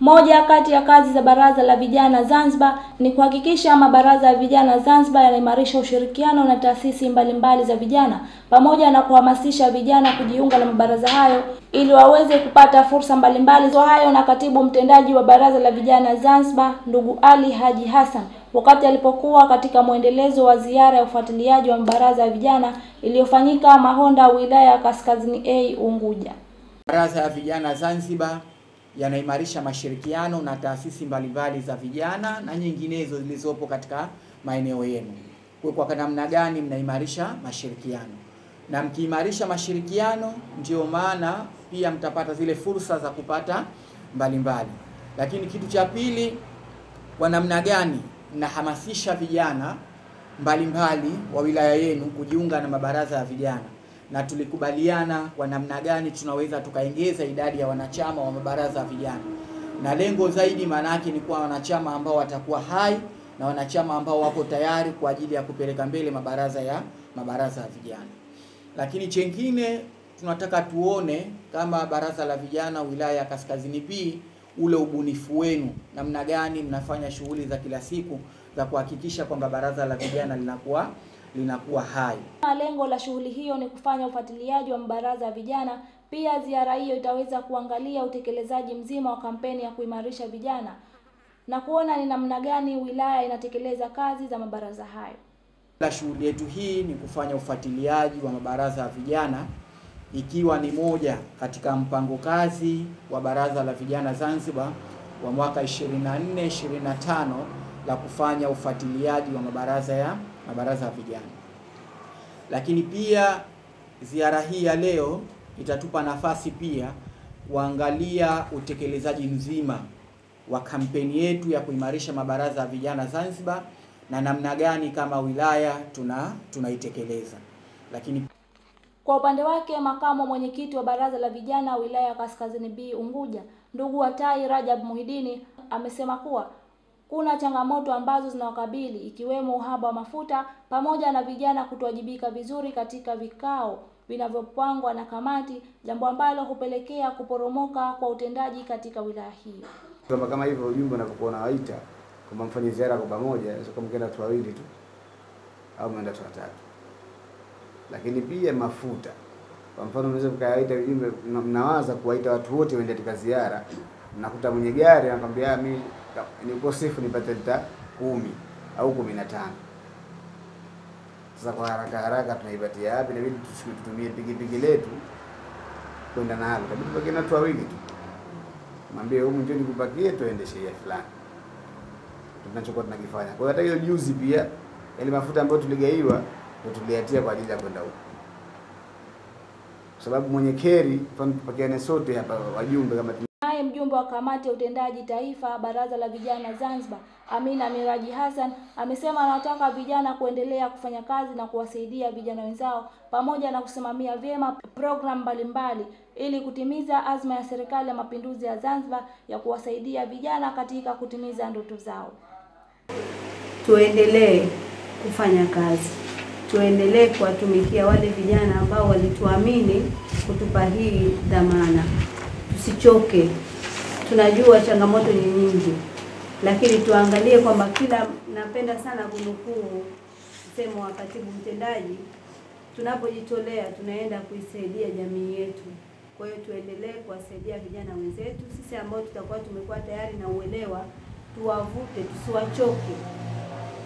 Moja kati ya kazi za Baraza la Vijana Zanzibar ni kuhakikisha mabaraza ya vijana Zanzibar yanaimarisha ushirikiano na taasisi mbalimbali za vijana pamoja na kuhamasisha vijana kujiunga na mabaraza hayo ili waweze kupata fursa mbalimbali. Hayo na katibu mtendaji wa Baraza la Vijana Zanzibar ndugu Ali Haji Hassan wakati alipokuwa katika muendelezo wa ziara ya ufuatiliaji wa mabaraza ya vijana iliyofanyika Mahonda, wilaya ya Kaskazini A, Unguja. Baraza ya Vijana Zanzibar yanaimarisha mashirikiano na taasisi mbalimbali za vijana na nyinginezo zilizopo katika maeneo yenu. Kwa namna gani mnaimarisha mashirikiano? Na mkiimarisha mashirikiano ndio maana pia mtapata zile fursa za kupata mbalimbali. Lakini kitu cha pili, kwa namna gani mnahamasisha vijana mbalimbali wa wilaya yenu kujiunga na mabaraza ya vijana? Na tulikubaliana kwa namna gani tunaweza tukaongeza idadi ya wanachama wa mabaraza ya vijana. Na lengo zaidi manake ni kwa wanachama ambao watakuwa hai na wanachama ambao wako tayari kwa ajili ya kupeleka mbele mabaraza ya vijana. Lakini chengine tunataka tuone kama Baraza la Vijana wilaya ya Kaskazini B, ule ubunifu wenu namna gani mnafanya shughuli za kila siku za kuhakikisha kwamba Baraza la Vijana linakuwa hai. Lengo la shughuli hiyo ni kufanya ufuatiliaji wa mabaraza ya vijana. Pia ziara hiyo itaweza kuangalia utekelezaji mzima wa kampeni ya kuimarisha vijana na kuona ni namna gani wilaya inatekeleza kazi za mabaraza hayo. La shughuli yetu hii ni kufanya ufuatiliaji wa mabaraza ya vijana, ikiwa ni moja katika mpango kazi wa Baraza la Vijana Zanzibar wa mwaka 24-25 la kufanya ufuatiliaji wa mabaraza ya vijana. Lakini pia ziara hii ya leo itatupa nafasi pia kuangalia utekelezaji mzima wa kampeni yetu ya kuimarisha mabaraza ya vijana Zanzibar na namna gani kama wilaya tunaitekeleza. Lakini kwa upande wake, makamu mwenyekiti wa Baraza la Vijana wilaya ya Kaskazini B, Unguja, ndugu Watai Rajab Muhidini amesema kuwa kuna changamoto ambazo zinawakabili ikiwemo uhaba wa mafuta pamoja na vijana kutowajibika vizuri katika vikao vinavyopangwa na kamati, jambo ambalo hupelekea kuporomoka kwa utendaji katika wilaya hii. Kama hivyo ujumbe unapokuwa unawaita kwamba mfanye ziara kwa pamoja, sio kama mkienda watu wawili tu au mnaenda watu watatu. Lakini pia mafuta. Kwa mfano unaweza kukaita ujumbe, mnawaza kuwaita watu wote waende katika ziara, mnakuta mwenye gari anakuambia mimi ni ukosefu nipate lita 10 au 15. Sasa kwa haraka tunaipatia wapi? Inabidi tutumie pikipiki letu kwenda nalo. Inabidi tubaki na watu wawili tu. Mwambie huyu njoo nikupakie tuendeshe ya fulani. Tunachokuwa tunakifanya. Kwa hiyo hata hiyo juzi pia yale mafuta ambayo tuligaiwa tuliatia kwa ajili ya kwenda huko. Kwa sababu mwenye keri tupakiane sote hapa wajumbe kama naye mjumbe wa kamati ya utendaji taifa Baraza la Vijana Zanzibar Amina Miraji Hassan amesema anataka vijana kuendelea kufanya kazi na kuwasaidia vijana wenzao pamoja na kusimamia vyema programu mbalimbali ili kutimiza azma ya Serikali ya Mapinduzi ya Zanzibar ya kuwasaidia vijana katika kutimiza ndoto zao. Tuendelee kufanya kazi. Tuendelee kuwatumikia wale vijana ambao walituamini kutupa hii dhamana. Tusichoke. Tunajua changamoto ni nyingi, lakini tuangalie kwamba napenda sana kunukuu msemo wa katibu mtendaji, tunapojitolea tunaenda kuisaidia jamii yetu. Kwa hiyo tuendelee kuwasaidia vijana wenzetu. Sisi ambao tutakuwa tumekuwa tayari na uelewa, tuwavute, tusiwachoke.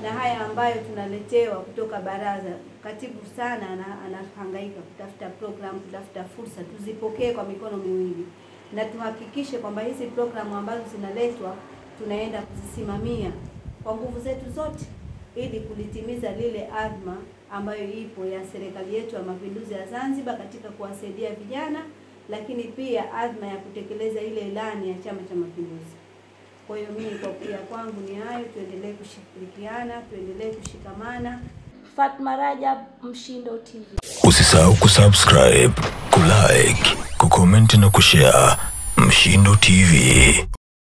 Na haya ambayo tunaletewa kutoka baraza, katibu sana anahangaika kutafuta program, kutafuta fursa, tuzipokee kwa mikono miwili. Na tuhakikishe kwamba hizi programu ambazo zinaletwa tunaenda kuzisimamia kwa nguvu zetu zote ili kulitimiza lile azma ambayo ipo ya serikali yetu ya Mapinduzi ya Zanzibar katika kuwasaidia vijana, lakini pia azma ya kutekeleza ile ilani ya Chama cha Mapinduzi. Kwa hiyo mimi kwa pia kwangu ni hayo, tuendelee kushirikiana, tuendelee kushikamana. Fatma Rajab, Mshindo TV. Usisahau kusubscribe, kulike, kucomment na kushare. Mshindo TV.